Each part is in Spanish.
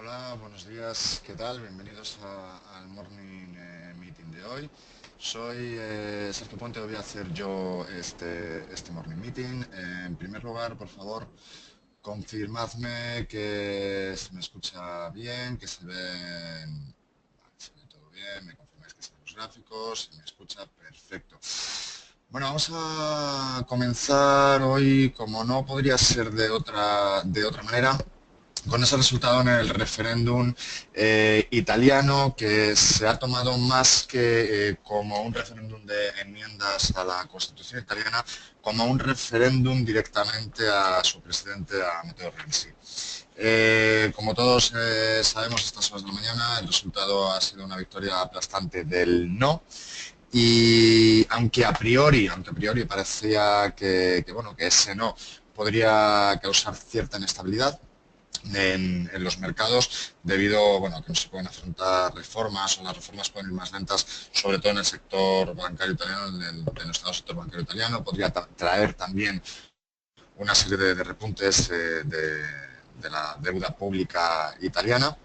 Hola, buenos días, ¿qué tal? Bienvenidos al Morning Meeting de hoy. Soy Sergio Ponte, voy a hacer yo este Morning Meeting. En primer lugar, por favor, confirmadme que se me escucha bien, que se ve todo bien, me confirmáis que se ven los gráficos, se me escucha perfecto. Bueno, vamos a comenzar hoy, como no podría ser de otra manera, con ese resultado en el referéndum italiano, que se ha tomado más que como un referéndum de enmiendas a la Constitución italiana, como un referéndum directamente a su presidente, a Matteo Renzi. Como todos sabemos, a estas horas de la mañana el resultado ha sido una victoria aplastante del no. Y aunque a priori parecía bueno, que ese no podría causar cierta inestabilidad en los mercados, debido, bueno, a que no se pueden afrontar reformas, o las reformas pueden ir más lentas, sobre todo en el sector bancario italiano, en el estado sector bancario italiano. Podría traer también una serie de repuntes de la deuda pública italiana.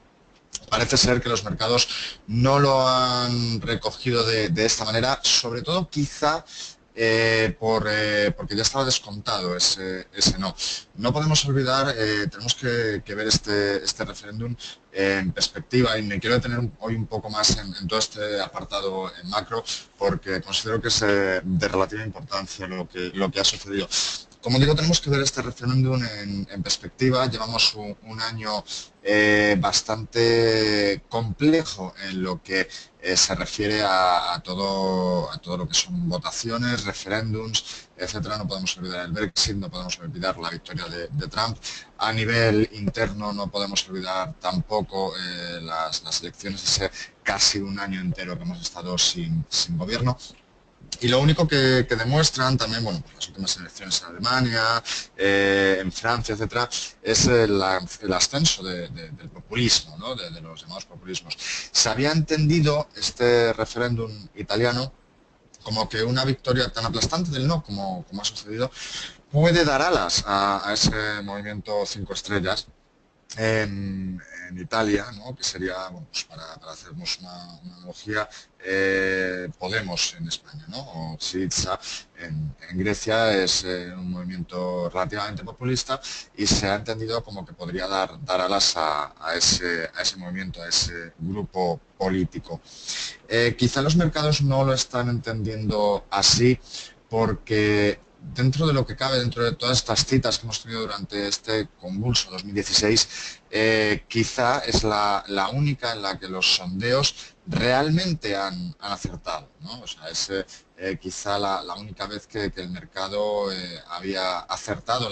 Parece ser que los mercados no lo han recogido de esta manera, sobre todo quizá porque ya estaba descontado ese no. No podemos olvidar, tenemos que ver este referéndum en perspectiva, y me quiero detener hoy un poco más en todo este apartado en macro, porque considero que es de relativa importancia lo que ha sucedido. Como digo, tenemos que ver este referéndum en perspectiva. Llevamos un año bastante complejo en lo que se refiere a todo lo que son votaciones, referéndums, etcétera. No podemos olvidar el Brexit, no podemos olvidar la victoria de Trump. A nivel interno no podemos olvidar tampoco las elecciones, ese casi un año entero que hemos estado sin gobierno. Y lo único que demuestran también, bueno, pues las últimas elecciones en Alemania, en Francia, etcétera, es el ascenso del populismo, ¿no? De los llamados populismos. Se había entendido este referéndum italiano como que una victoria tan aplastante del no, como ha sucedido, puede dar alas a ese movimiento cinco estrellas en Italia, ¿no? Que sería, bueno, pues para hacernos una analogía, Podemos en España, ¿no? O Syriza en Grecia. Es un movimiento relativamente populista, y se ha entendido como que podría dar alas a ese movimiento, a ese grupo político. Quizá los mercados no lo están entendiendo así, porque dentro de lo que cabe, dentro de todas estas citas que hemos tenido durante este convulso 2016, quizá es la única en la que los sondeos realmente han acertado, ¿no? O sea, es quizá la única vez que el mercado había acertado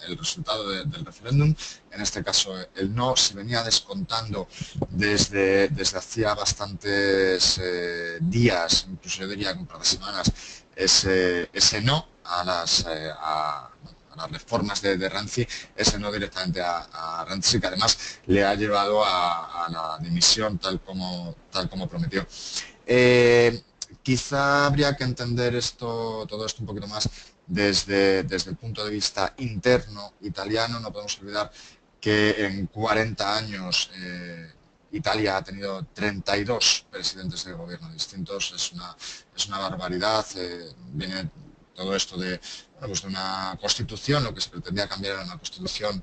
el resultado del referéndum. En este caso, el no se venía descontando desde hacía bastantes días, incluso yo diría un par de semanas, ese no a las reformas de Renzi, ese no directamente a Renzi, que además le ha llevado a la dimisión tal como prometió. Eh, Quizá habría que entender todo esto un poquito más desde el punto de vista interno italiano. No podemos olvidar que en 40 años Italia ha tenido 32 presidentes de gobierno distintos. Es una barbaridad. Viene todo esto bueno, pues de una constitución. Lo que se pretendía cambiar era una constitución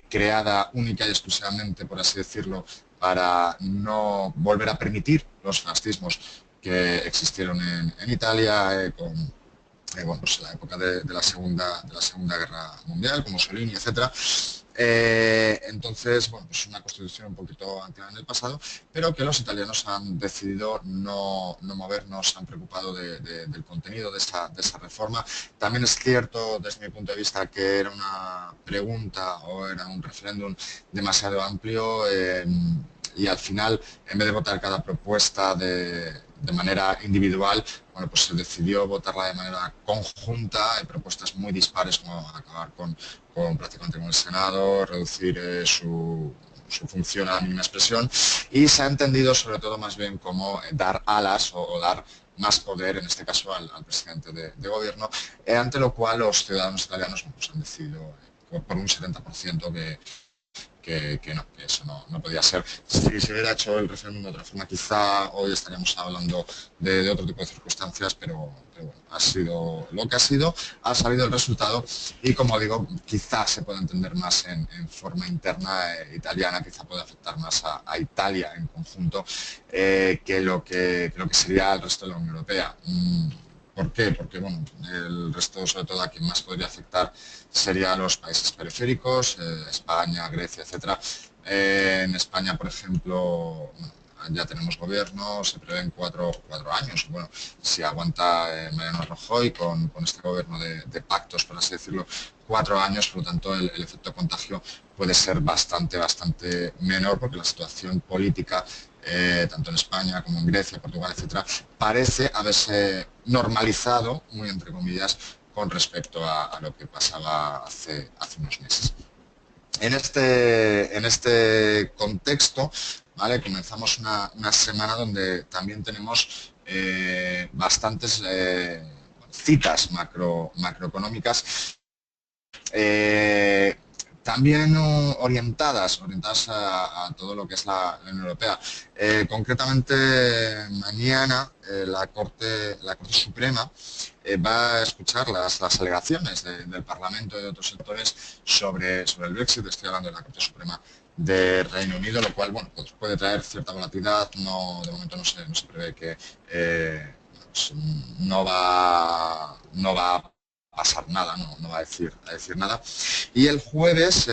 creada única y exclusivamente, por así decirlo, para no volver a permitir los fascismos que existieron en Italia, bueno, pues en la época de la Segunda Guerra Mundial, como Mussolini, etcétera. Entonces, bueno, pues una constitución un poquito anclada en el pasado, pero que los italianos han decidido no mover, no se han preocupado del contenido de esa reforma. También es cierto, desde mi punto de vista, que era una pregunta o era un referéndum demasiado amplio, y al final, en vez de votar cada propuesta de manera individual, bueno, pues se decidió votarla de manera conjunta. Hay propuestas muy dispares, como acabar prácticamente con el Senado, reducir su función a la mínima expresión, y se ha entendido sobre todo más bien como dar alas o dar más poder, en este caso al presidente de gobierno, ante lo cual los ciudadanos italianos, pues, han decidido por un 70% que eso no podía ser. Si se hubiera hecho el referéndum de otra forma, quizá hoy estaríamos hablando de otro tipo de circunstancias, pero bueno, ha sido lo que ha salido el resultado y, como digo, quizá se pueda entender más en forma interna italiana, quizá puede afectar más a Italia en conjunto que lo que sería el resto de la Unión Europea. ¿Por qué? Porque bueno, el resto, sobre todo, a quien más podría afectar serían los países periféricos, España, Grecia, etcétera. En España, por ejemplo, bueno, ya tenemos gobierno, se prevén cuatro años. Bueno, si aguanta Mariano Rajoy con este gobierno de pactos, por así decirlo, 4 años, por lo tanto el efecto contagio puede ser bastante menor, porque la situación política tanto en España como en Grecia, Portugal, etcétera, parece haberse normalizado, muy entre comillas, con respecto a lo que pasaba hace unos meses. En este contexto, ¿vale? Comenzamos una semana donde también tenemos bastantes citas macroeconómicas eh, también orientadas a todo lo que es la Unión Europea. Concretamente, mañana la Corte Suprema va a escuchar las alegaciones del Parlamento y de otros sectores sobre el Brexit. Estoy hablando de la Corte Suprema de Reino Unido, lo cual, bueno, pues puede traer cierta volatilidad. De momento no se prevé que pues, no va a pasar nada, no va a decir nada. Y el jueves,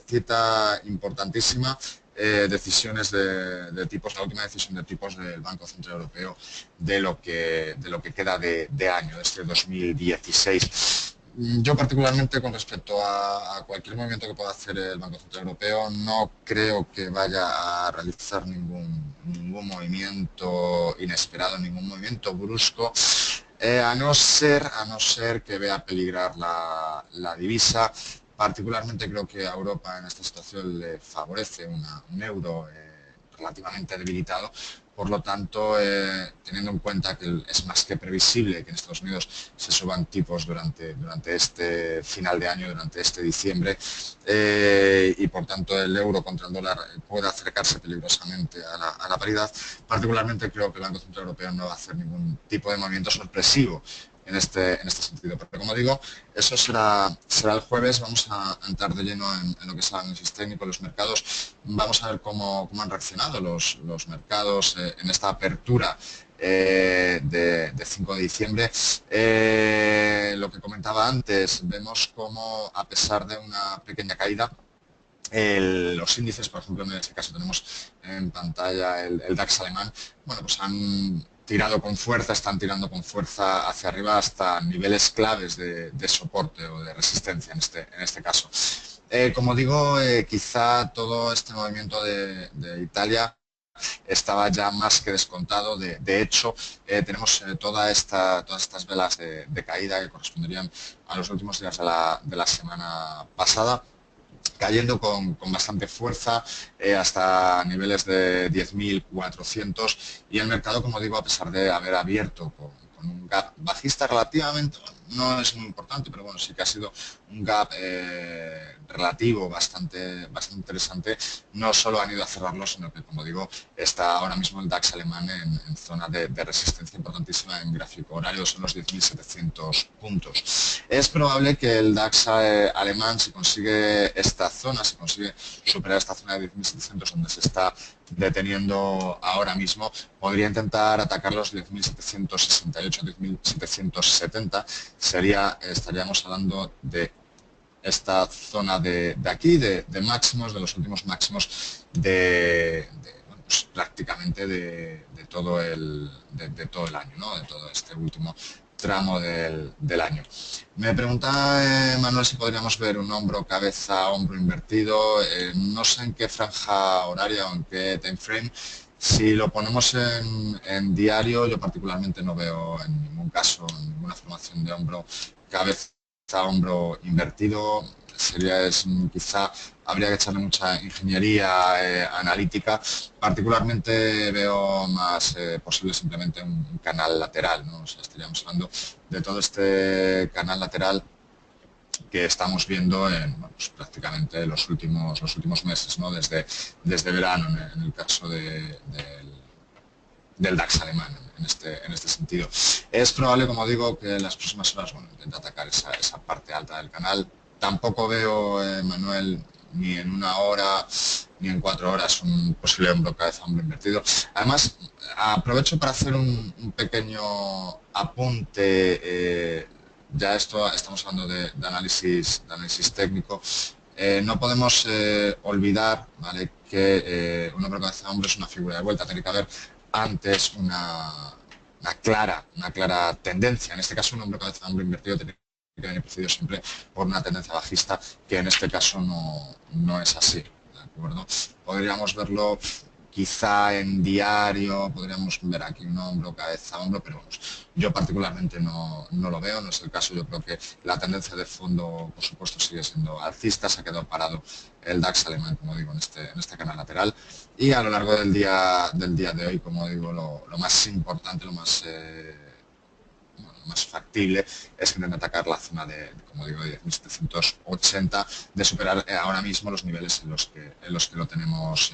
cita importantísima, decisiones de tipos, la última decisión de tipos del Banco Central Europeo de lo que queda de año, de este 2016. Yo particularmente, con respecto a cualquier movimiento que pueda hacer el Banco Central Europeo, no creo que vaya a realizar ningún movimiento inesperado, ningún movimiento brusco, a no ser que vea peligrar la divisa. Particularmente creo que a Europa en esta situación le favorece un euro relativamente debilitado. Por lo tanto, teniendo en cuenta que es más que previsible que en Estados Unidos se suban tipos durante este final de año, durante este diciembre, y por tanto el euro contra el dólar puede acercarse peligrosamente a la paridad, particularmente creo que el Banco Central Europeo no va a hacer ningún tipo de movimiento sorpresivo en este sentido. Pero, como digo, eso será el jueves. Vamos a entrar de lleno en lo que es el análisis técnico, los mercados. Vamos a ver cómo han reaccionado los mercados en esta apertura de 5 de diciembre. Lo que comentaba antes, vemos cómo, a pesar de una pequeña caída, los índices, por ejemplo, en este caso tenemos en pantalla el DAX alemán, bueno, pues han tirado con fuerza, están tirando con fuerza hacia arriba hasta niveles claves de soporte o de resistencia en este caso. Como digo, quizá todo este movimiento de Italia estaba ya más que descontado. De hecho, tenemos todas estas velas de caída que corresponderían a los últimos días de la semana pasada, cayendo con bastante fuerza hasta niveles de 10.400, y el mercado, como digo, a pesar de haber abierto con un gap bajista relativamente, no es muy importante, pero bueno, sí que ha sido un gap relativo bastante interesante. No solo han ido a cerrarlo, sino que, como digo, está ahora mismo el DAX alemán en zona de resistencia importantísima en gráfico horario, son los 10.700 puntos. Es probable que el DAX alemán, si consigue esta zona, si consigue superar esta zona de 10.700 donde se está deteniendo ahora mismo, podría intentar atacar los 10.768, 10.770. Estaríamos hablando de esta zona de aquí, de máximos, de los últimos máximos bueno, pues prácticamente de todo el año, ¿no? De todo este último tramo del año. Me preguntaba Manuel si podríamos ver un hombro, cabeza, hombro invertido. No sé en qué franja horaria o en qué time frame. Si lo ponemos en diario, yo particularmente no veo en ningún caso ninguna formación de hombro, cabeza, hombro invertido. Quizá habría que echarle mucha ingeniería analítica. Particularmente veo más posible simplemente un canal lateral, ¿no? O sea, estaríamos hablando de todo este canal lateral que estamos viendo en bueno, pues prácticamente los últimos meses, ¿no? Desde verano, en el caso del DAX alemán en este sentido. Es probable, como digo, que en las próximas horas bueno, intente atacar esa parte alta del canal. Tampoco veo, Manuel, ni en una hora ni en 4 horas un posible hombro cabeza hombro invertido. Además, aprovecho para hacer un pequeño apunte. Ya esto estamos hablando de análisis técnico. No podemos olvidar, ¿vale?, que un hombro cabeza hombro es una figura de vuelta. Tiene que haber antes una clara tendencia. En este caso, un hombro cabeza hombro invertido tiene que venir precedido siempre por una tendencia bajista, que en este caso no es así. ¿De acuerdo? Podríamos verlo quizá en diario, podríamos ver aquí un hombro, cabeza, hombro, pero vamos, yo particularmente no lo veo, no es el caso. Yo creo que la tendencia de fondo, por supuesto, sigue siendo alcista. Se ha quedado parado el DAX alemán, como digo, en este canal lateral, y a lo largo del día de hoy, como digo, lo más importante, lo más más factible es intentar atacar la zona como digo, de 10.780, de superar ahora mismo los niveles en los que lo tenemos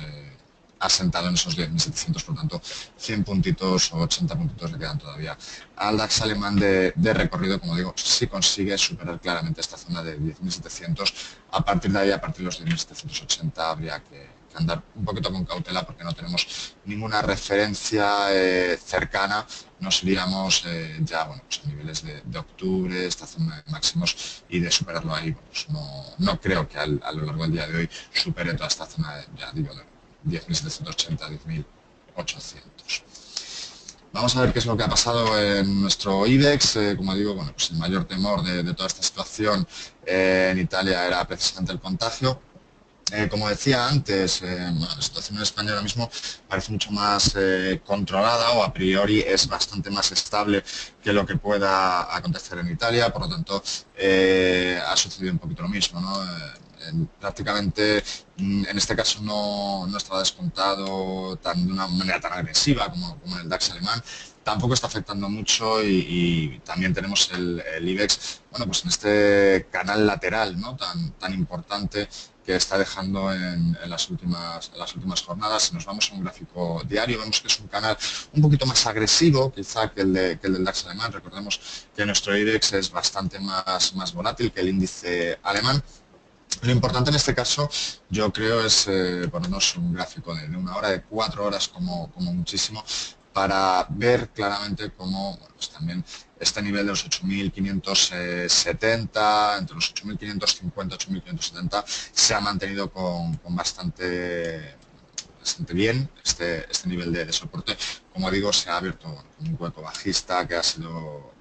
asentado en esos 10.700. Por tanto, 100 puntitos o 80 puntitos le quedan todavía al DAX alemán de recorrido. Como digo, si consigue superar claramente esta zona de 10.700, a partir de ahí, a partir de los 10.780, habría que andar un poquito con cautela, porque no tenemos ninguna referencia cercana. Nos iríamos ya bueno, pues a niveles de octubre, esta zona de máximos, y de superarlo ahí, pues no creo que a lo largo del día de hoy supere toda esta zona ya digo, de 10.780, 10.800. Vamos a ver qué es lo que ha pasado en nuestro IBEX. Como digo, bueno, pues el mayor temor de toda esta situación en Italia era precisamente el contagio. Como decía antes, bueno, la situación en España ahora mismo parece mucho más controlada, o a priori es bastante más estable que lo que pueda acontecer en Italia. Por lo tanto, ha sucedido un poquito lo mismo, ¿no? Prácticamente en este caso no estaba descontado de una manera tan agresiva como en el DAX alemán. Tampoco está afectando mucho, y también tenemos el IBEX, bueno, pues en este canal lateral, ¿no?, tan importante, que está dejando en las últimas jornadas. Si nos vamos a un gráfico diario, vemos que es un canal un poquito más agresivo quizá que el del DAX alemán. Recordemos que nuestro IBEX es bastante más volátil que el índice alemán. Lo importante en este caso, yo creo, es ponernos un gráfico de una hora, de 4 horas como muchísimo, para ver claramente cómo bueno, pues también este nivel de los 8.570, entre los 8.550 y 8.570, se ha mantenido con bastante bien este nivel de soporte. Como digo, se ha abierto un hueco bajista que ha sido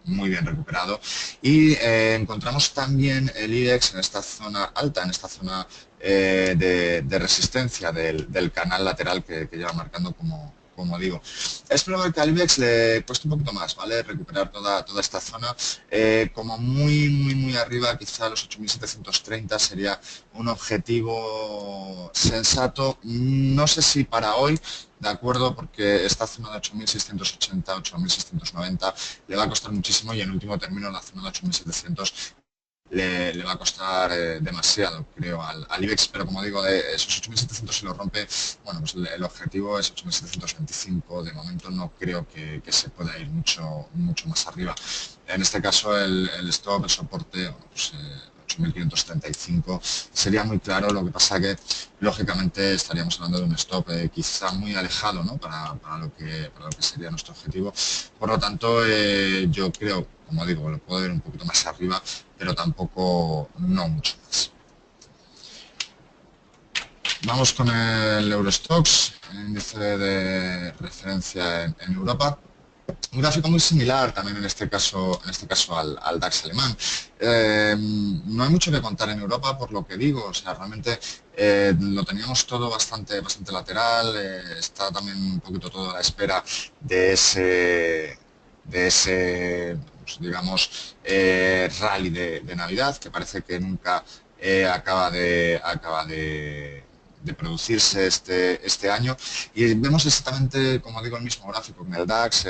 muy bien recuperado, y encontramos también el IBEX en esta zona alta, en esta zona de resistencia del canal lateral que lleva marcando, como digo. Es probable que al IBEX le cueste un poquito más, ¿vale?, recuperar toda esta zona. Como muy arriba, quizá los 8.730 sería un objetivo sensato. No sé si para hoy, de acuerdo, porque esta zona de 8.680, 8.690 le va a costar muchísimo, y en último término la zona de 8.700 le va a costar demasiado, creo, al IBEX. Pero como digo, de esos 8.700, si lo rompe, bueno, pues el objetivo es 8.725. De momento no creo que se pueda ir mucho más arriba. En este caso, el stop, el soporte, bueno, pues, 8.535 sería muy claro. Lo que pasa que, lógicamente, estaríamos hablando de un stop quizá muy alejado, ¿no?, para lo que sería nuestro objetivo. Por lo tanto, yo creo, como digo, lo puedo ver un poquito más arriba, pero tampoco no mucho más. Vamos con el Eurostoxx, el índice de referencia en Europa. Un gráfico muy similar también en este caso al DAX alemán. No hay mucho que contar en Europa, por lo que digo. O sea, realmente lo teníamos todo bastante lateral. Está también un poquito todo a la espera de ese pues, digamos, rally de Navidad, que parece que nunca acaba de producirse este año. Y vemos exactamente, como digo, el mismo gráfico en el DAX.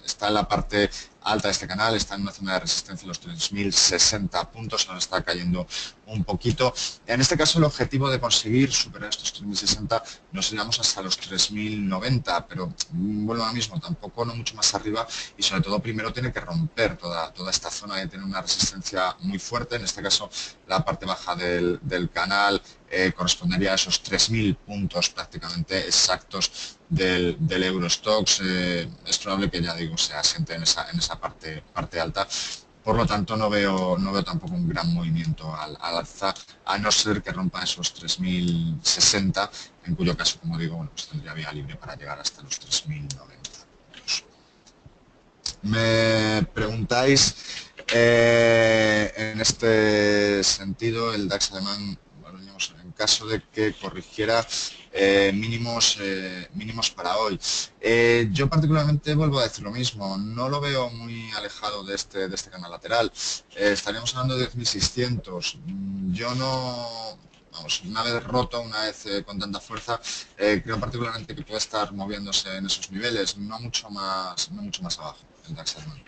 está en la parte alta de este canal, está en una zona de resistencia en los 3.060 puntos, ahora está cayendo un poquito. En este caso el objetivo de conseguir superar estos 3.060 nos iríamos hasta los 3.090, pero vuelvo a lo mismo, tampoco no mucho más arriba y sobre todo primero tiene que romper toda esta zona y tener una resistencia muy fuerte. En este caso la parte baja del canal correspondería a esos 3.000 puntos prácticamente exactos del Eurostoxx. Es probable que, ya digo, se asiente en esa parte alta. Por lo tanto, no veo tampoco un gran movimiento al alza, a no ser que rompa esos 3.060, en cuyo caso, como digo, bueno, pues tendría vía libre para llegar hasta los 3.090. Me preguntáis, en este sentido, el DAX alemán, bueno, en caso de que corrigiera mínimos para hoy. Yo particularmente vuelvo a decir lo mismo, no lo veo muy alejado de este canal lateral. Estaríamos hablando de 10.600. Yo no... Vamos, una vez roto, una vez con tanta fuerza, creo particularmente que puede estar moviéndose en esos niveles, no mucho más abajo, el DAX alemán.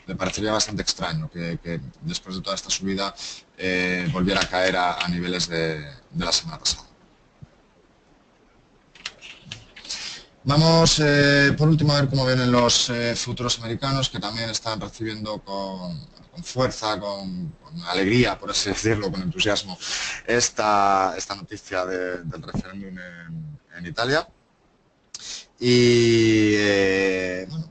Me parecería bastante extraño que después de toda esta subida volviera a caer a niveles de la semana pasada. Vamos, por último, a ver cómo vienen los futuros americanos, que también están recibiendo con fuerza, con alegría, por así decirlo, con entusiasmo, esta noticia del referéndum en Italia. Y bueno,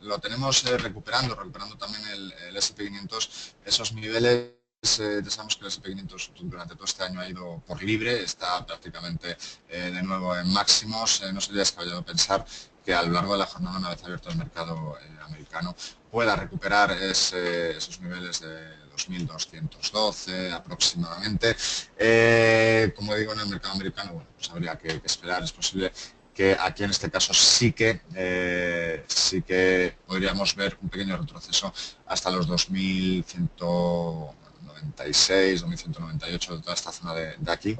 lo tenemos recuperando también el S&P 500, esos niveles. Ya sabemos que el S&P 500 durante todo este año ha ido por libre, está prácticamente de nuevo en máximos. No sería descabellado pensar que a lo largo de la jornada, una vez abierto el mercado americano, pueda recuperar esos niveles de 2.212 aproximadamente. Como digo, en el mercado americano, bueno, pues habría que esperar. Es posible que aquí en este caso sí que podríamos ver un pequeño retroceso hasta los 2.196, 2.198 de toda esta zona de aquí.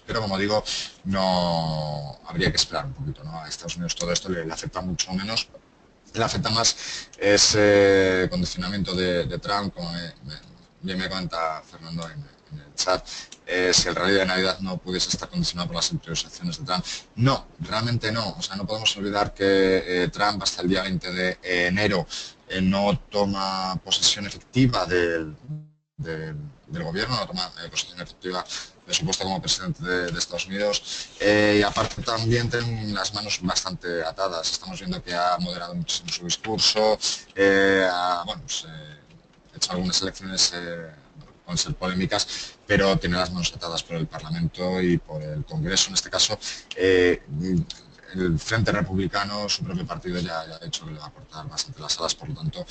Pero como digo, no habría que esperar un poquito, ¿no? A Estados Unidos todo esto le afecta mucho menos. Le afecta más ese condicionamiento de Trump, como bien me comenta Fernando en el chat. Si el rally de Navidad no pudiese estar condicionado por las improvisaciones de Trump. No, realmente no. O sea, no podemos olvidar que Trump hasta el día 20 de enero no toma posesión efectiva del gobierno, no toma posesión efectiva de su puesto como presidente de Estados Unidos. Y aparte también tienen las manos bastante atadas. Estamos viendo que ha moderado muchísimo su discurso, bueno, pues, ha hecho algunas elecciones con ser polémicas, pero tiene las manos atadas por el Parlamento y por el Congreso. En este caso, el Frente Republicano, su propio partido, ya ha dicho que le va a cortar bastante las alas, por lo tanto,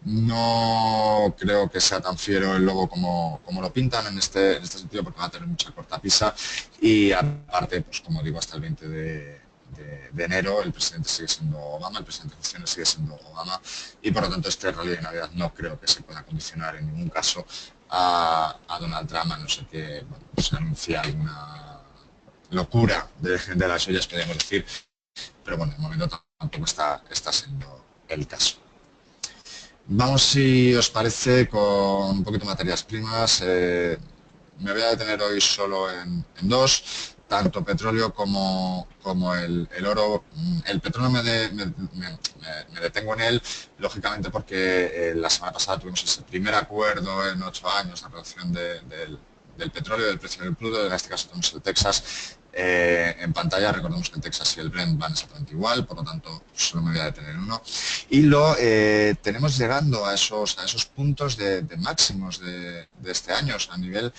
no creo que sea tan fiero el lobo como lo pintan en este sentido, porque va a tener mucha cortapisa y aparte, pues como digo, hasta el 20 de enero el presidente sigue siendo Obama, el presidente de funciones sigue siendo Obama y por lo tanto este rally de Navidad no creo que se pueda condicionar en ningún caso a Donald Trump, a no ser que bueno, pues se anuncie alguna locura de las suyas, podríamos decir, pero bueno, de momento tampoco está siendo el caso. Vamos, si os parece, con un poquito de materias primas. Me voy a detener hoy solo en dos, tanto petróleo como el oro. El petróleo me detengo en él, lógicamente porque la semana pasada tuvimos ese primer acuerdo en 8 años, la reducción del petróleo, del precio del crudo. En este caso tenemos el Texas en pantalla. Recordemos que el Texas y el Brent van exactamente igual, por lo tanto solo me voy a detener en uno. Y lo tenemos llegando a esos puntos de máximos de este año, o sea, a nivel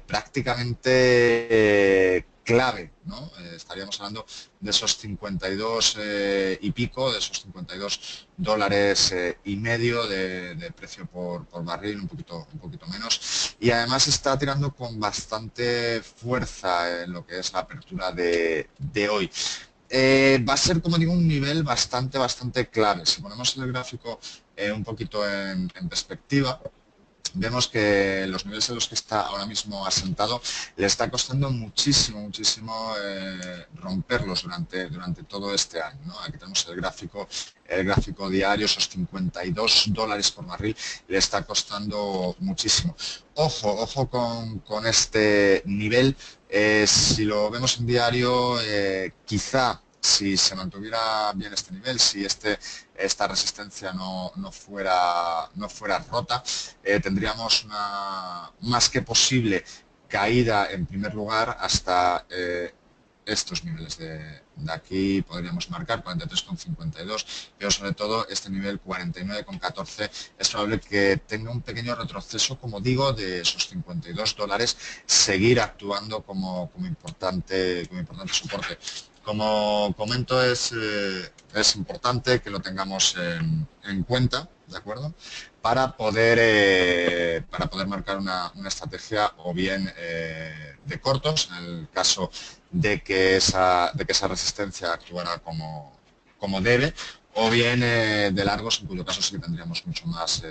prácticamente clave, ¿no? Estaríamos hablando de esos 52 y pico, de esos 52 dólares y medio de precio por barril, un poquito menos, y además está tirando con bastante fuerza en lo que es la apertura de hoy. Va a ser, como digo, un nivel bastante clave. Si ponemos el gráfico un poquito en perspectiva, vemos que los niveles en los que está ahora mismo asentado le está costando muchísimo romperlos durante todo este año, ¿no? Aquí tenemos el gráfico diario, esos $52 por barril, le está costando muchísimo. Ojo con este nivel. Si lo vemos en diario, quizá si se mantuviera bien este nivel, si esta resistencia no fuera rota, tendríamos una más que posible caída en primer lugar hasta estos niveles de aquí podríamos marcar 43,52, pero sobre todo este nivel 49,14 es probable que tenga un pequeño retroceso, como digo, de esos $52, seguir actuando como importante soporte. Como comento, es importante que lo tengamos en cuenta, ¿de acuerdo? Para poder marcar una estrategia o bien de cortos, en el caso de que esa resistencia actuara como debe, o bien de largos, en cuyo caso sí que tendríamos mucho más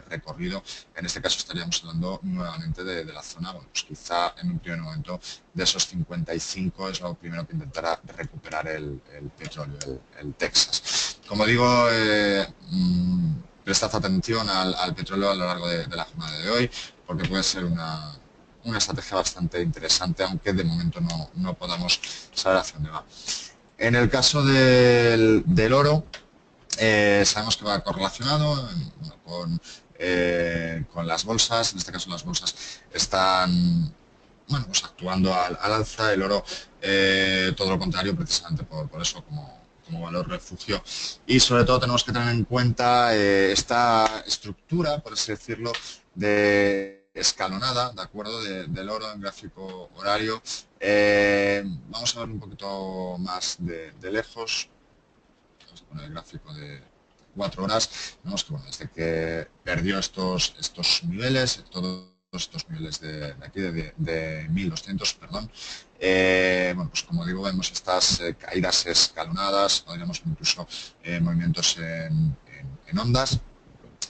recorrido. En este caso estaríamos hablando nuevamente de la zona, bueno, pues quizá en un primer momento de esos 55 es lo primero que intentará recuperar el petróleo, el Texas. Como digo, prestad atención al petróleo a lo largo de la jornada de hoy, porque puede ser una estrategia bastante interesante, aunque de momento no podamos saber hacia dónde va. En el caso del oro, sabemos que va correlacionado con las bolsas. En este caso las bolsas están pues actuando al alza, el oro todo lo contrario, precisamente por eso como valor refugio. Y sobre todo tenemos que tener en cuenta esta estructura, por así decirlo, de escalonada, ¿de acuerdo? Del oro en gráfico horario. Vamos a ver un poquito más de lejos. Vamos a poner el gráfico de 4 horas. Vemos que desde que perdió estos niveles, todos estos niveles de aquí, de 1200, perdón, pues como digo, vemos estas caídas escalonadas, podríamos ver incluso movimientos en ondas.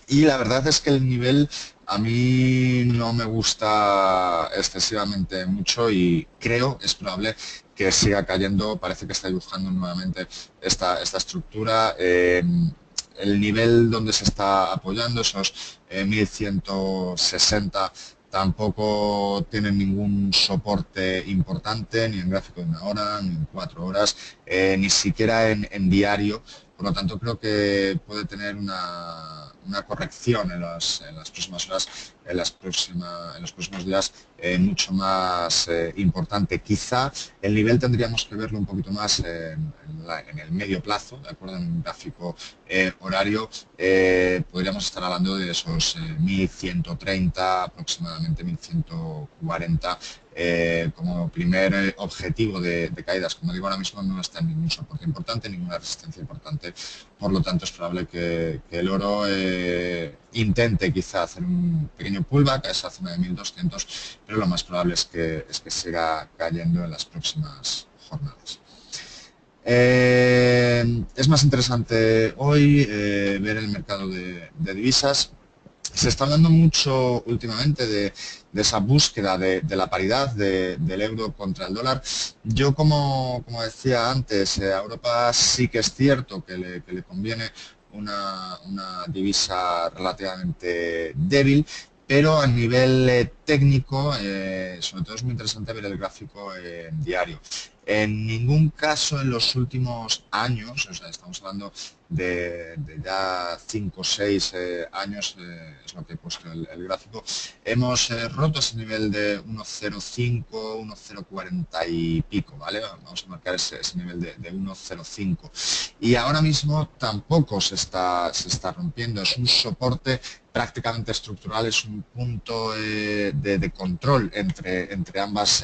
Y la verdad es que el nivel a mí no me gusta excesivamente mucho y creo, es probable que siga cayendo. Parece que está dibujando nuevamente esta estructura. El nivel donde se está apoyando, esos 1160, tampoco tienen ningún soporte importante, ni en gráfico de 1 hora, ni en 4 horas, ni siquiera en diario. Por lo tanto, creo que puede tener una corrección en las próximas horas, en los próximos días, mucho más importante. Quizá el nivel tendríamos que verlo un poquito más en el medio plazo, ¿de acuerdo? En un gráfico horario, podríamos estar hablando de esos 1130, aproximadamente 1140, como primer objetivo de caídas. Como digo, ahora mismo no está en ningún soporte importante, ninguna resistencia importante. Por lo tanto, es probable que el oro intente quizá hacer un pequeño pullback a esa zona de 1200, pero lo más probable es que siga cayendo en las próximas jornadas. Es más interesante hoy ver el mercado de divisas. Se está hablando mucho últimamente de esa búsqueda de la paridad del euro contra el dólar. Yo, como decía antes, a Europa sí que es cierto que le conviene una divisa relativamente débil, pero a nivel técnico, sobre todo es muy interesante ver el gráfico en diario. En ningún caso en los últimos años, o sea, estamos hablando de ya 5 o 6 años, es lo que he puesto el gráfico, hemos roto ese nivel de 1,05, 1,040 y pico, ¿vale? Vamos a marcar ese nivel de 1,05. Y ahora mismo tampoco se está rompiendo, es un soporte prácticamente estructural, es un punto de control entre ambas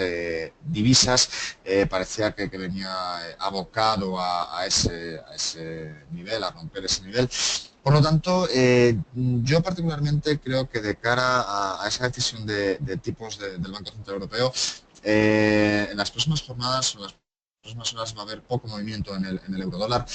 divisas. Parecía que venía abocado a ese nivel, a romper ese nivel. Por lo tanto, yo particularmente creo que de cara a esa decisión de tipos del Banco Central Europeo, en las próximas jornadas o las próximas horas va a haber poco movimiento en el eurodólar.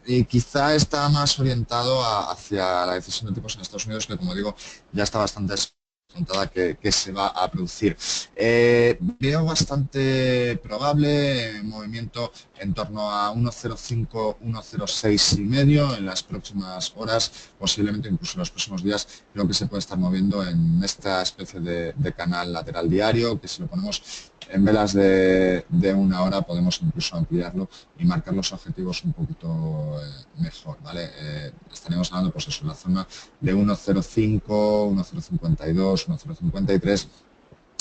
y quizá está más orientado hacia la decisión de tipos en Estados Unidos, que como digo, ya está bastante descontada que se va a producir. Veo bastante probable movimiento en torno a 1,05, 1,06 y medio en las próximas horas, posiblemente incluso en los próximos días. Creo que se puede estar moviendo en esta especie de canal lateral diario, que si lo ponemos en velas de una hora podemos incluso ampliarlo y marcar los objetivos un poquito mejor, ¿vale? Estaríamos hablando, pues eso, en la zona de 1,05, 1,052, 1,053,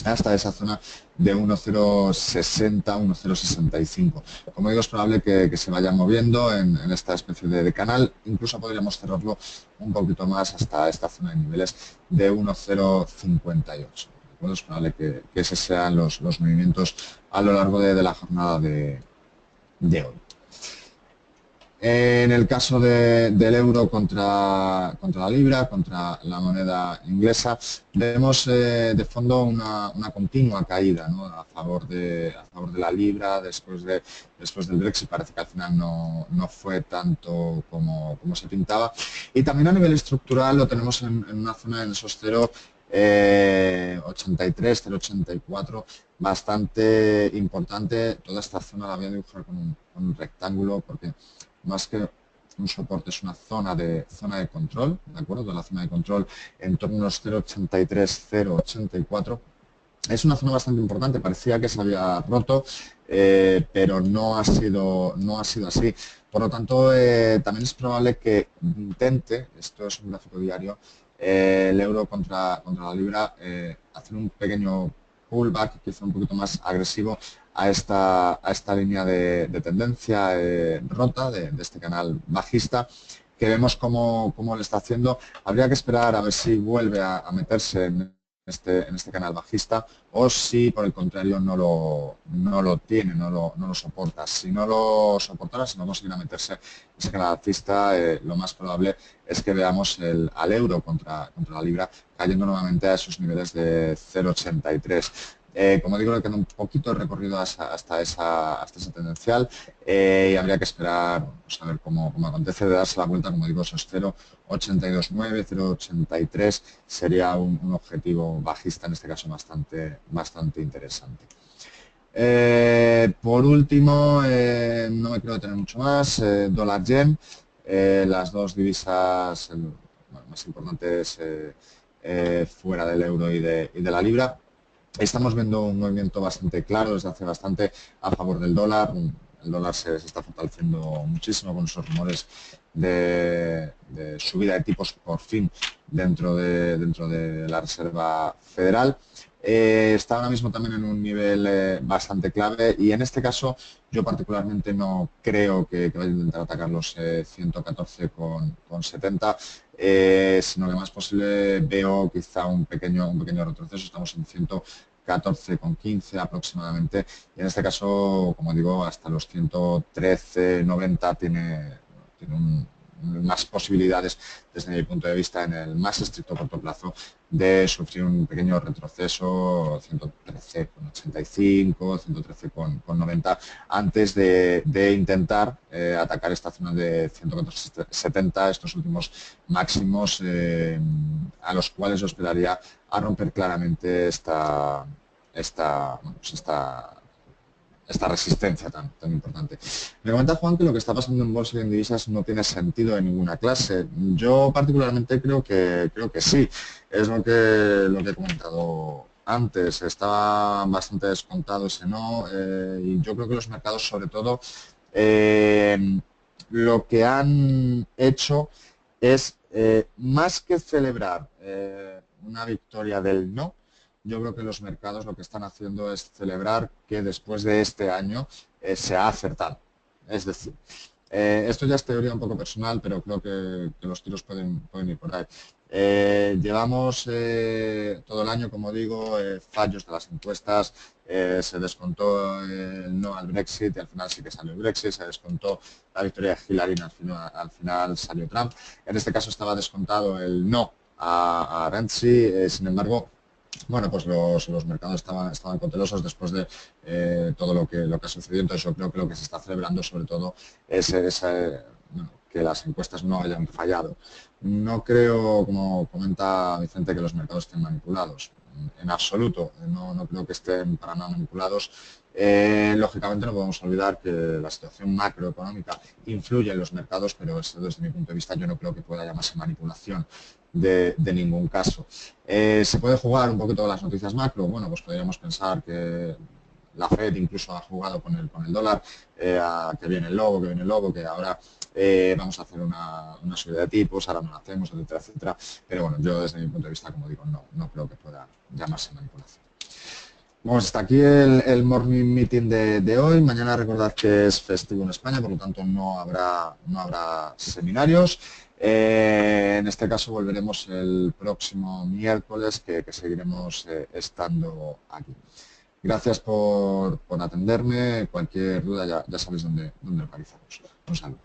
hasta esa zona de 1,060, 1,065. Como digo, es probable que se vaya moviendo en esta especie de canal. Incluso podríamos cerrarlo un poquito más hasta esta zona de niveles de 1,058. Bueno, es probable que esos sean los movimientos a lo largo de la jornada de hoy. En el caso del euro contra la libra, contra la moneda inglesa, vemos de fondo una continua caída, ¿no?, a favor de la libra después del Brexit. Parece que al final no fue tanto como se pintaba. Y también a nivel estructural lo tenemos en una zona en esos 0,83, 0,84, bastante importante. Toda esta zona la voy a dibujar con un rectángulo porque más que un soporte es una zona de control, ¿de acuerdo? De la zona de control en torno a unos 0,83, 0,84. Es una zona bastante importante, parecía que se había roto, pero no ha sido así. Por lo tanto, también es probable que intente, esto es un gráfico diario, el euro contra la libra, hacer un pequeño pullback, quizá un poquito más agresivo a esta línea de tendencia rota de este canal bajista, que vemos cómo lo está haciendo. Habría que esperar a ver si vuelve a meterse en este canal bajista o si por el contrario no lo tiene, no lo soporta. Si no lo soportara, si no consiguiera meterse en ese canal bajista, lo más probable es que veamos al euro contra la libra cayendo nuevamente a esos niveles de 0,83. Como digo, le queda un poquito de recorrido hasta ese tendencial, y habría que esperar, pues, a ver cómo acontece, de darse la vuelta. Como digo, esos 0,829, 0,83 sería un objetivo bajista, en este caso bastante interesante. Por último, no me quiero detener mucho más, dólar-yen, las dos divisas más importantes fuera del euro y de la libra. Estamos viendo un movimiento bastante claro desde hace bastante a favor del dólar. El dólar se está fortaleciendo muchísimo con esos rumores de subida de tipos por fin dentro de la Reserva Federal. Está ahora mismo también en un nivel bastante clave, y en este caso yo particularmente no creo que vaya a intentar atacar los 114,70, sino que más posible veo quizá un pequeño retroceso. Estamos en 114,15 aproximadamente, y en este caso, como digo, hasta los 113,90 tiene más posibilidades desde mi punto de vista, en el más estricto corto plazo, de sufrir un pequeño retroceso, 113,85, 113,90, antes de intentar atacar esta zona de 114,70, estos últimos máximos a los cuales yo esperaría a romper claramente esta resistencia tan importante. Me comenta Juan que lo que está pasando en bolsa y en divisas no tiene sentido de ninguna clase. Yo particularmente creo que sí. Es lo que he comentado antes. Está bastante descontado ese no, y yo creo que los mercados, sobre todo, lo que han hecho es, más que celebrar una victoria del no, yo creo que los mercados lo que están haciendo es celebrar que después de este año se ha acertado. Es decir, esto ya es teoría un poco personal, pero creo que los tiros pueden ir por ahí. Llevamos todo el año, como digo, fallos de las encuestas. Se descontó el no al Brexit y al final sí que salió el Brexit. Se descontó la victoria de Hillary y al final salió Trump. En este caso estaba descontado el no a Renzi. Sin embargo, bueno, pues los mercados estaban cautelosos después de todo lo que ha sucedido. Entonces yo creo que lo que se está celebrando sobre todo es bueno, que las encuestas no hayan fallado. No creo, como comenta Vicente, que los mercados estén manipulados. En absoluto, no creo que estén para nada manipulados. Lógicamente no podemos olvidar que la situación macroeconómica influye en los mercados, pero eso, desde mi punto de vista, yo no creo que pueda llamarse manipulación de ningún caso. ¿Se puede jugar un poquito con las noticias macro? Bueno, pues podríamos pensar que la Fed incluso ha jugado con el dólar, que viene el lobo, que ahora vamos a hacer una subida de tipos, ahora no la hacemos, etcétera, etcétera. Pero bueno, yo desde mi punto de vista, como digo, no creo que pueda llamarse manipulación. Bueno, hasta aquí el morning meeting de hoy. Mañana recordad que es festivo en España, por lo tanto no habrá seminarios. En este caso volveremos el próximo miércoles, que seguiremos estando aquí. Gracias por atenderme. Cualquier duda ya sabéis dónde localizamos. Un saludo.